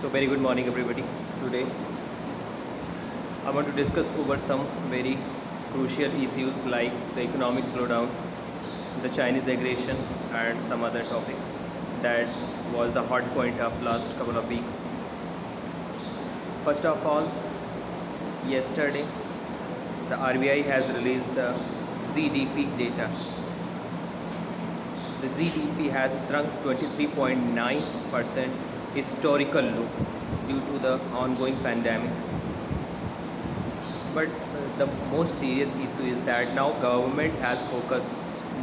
So very good morning everybody. Today I want to discuss over some very crucial issues like the economic slowdown, the Chinese aggression and some other topics that was the hot point of last couple of weeks. First of all, yesterday the RBI has released the GDP data. The GDP has shrunk 23.9% historical low due to the ongoing pandemic. But the most serious issue is that now government has focused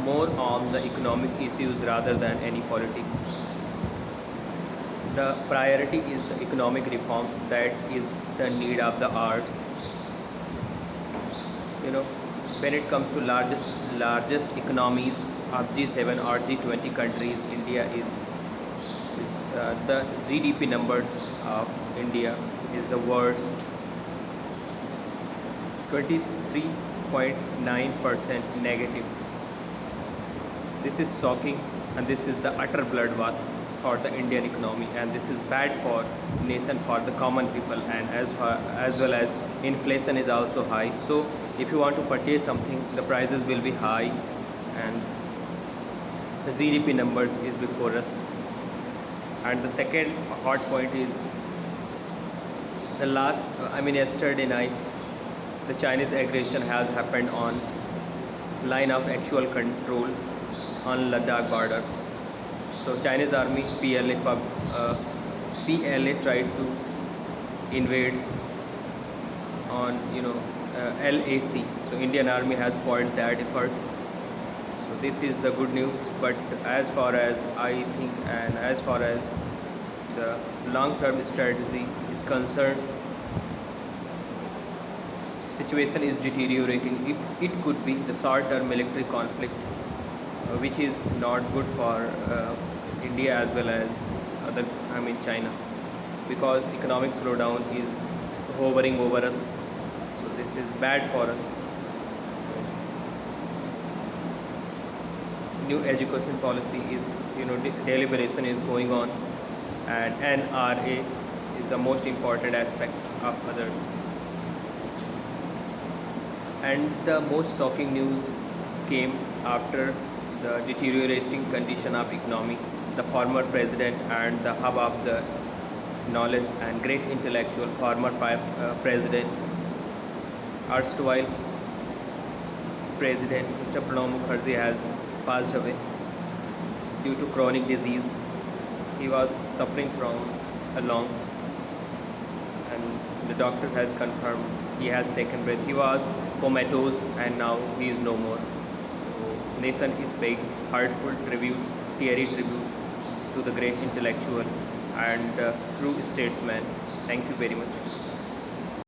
more on the economic issues rather than any politics. The priority is the economic reforms, that is the need of the arts. You know, when it comes to largest economies of G7 or G20 countries, India is the GDP numbers of India is the worst. 23.9% negative. This is shocking, and this is the utter bloodbath for the Indian economy, and this is bad for nation, for the common people, and as well as inflation is also high. So if you want to purchase something, the prices will be high, and the GDP numbers is before us. And the second hot point is yesterday night the Chinese aggression has happened on line of actual control on Ladakh border. So Chinese army PLA tried to invade on LAC. So Indian army has foiled that effort. So this is the good news. But as far as I think, and as far as the long-term strategy is concerned, situation is deteriorating. It could be the short-term military conflict, which is not good for India as well as China, because economic slowdown is hovering over us. So this is bad for us. New education policy is deliberation is going on, and NRA is the most important aspect of other. And the most shocking news came after the deteriorating condition of economy. The former president and the hub of the knowledge and great intellectual, former president, erstwhile President Mr. Pranab Mukherjee, has passed away due to chronic disease. He was suffering from a lung, and the doctor has confirmed he has taken breath. He was comatose, and now he is no more. So nation is paying heartful tribute, teary tribute to the great intellectual and true statesman. Thank you very much.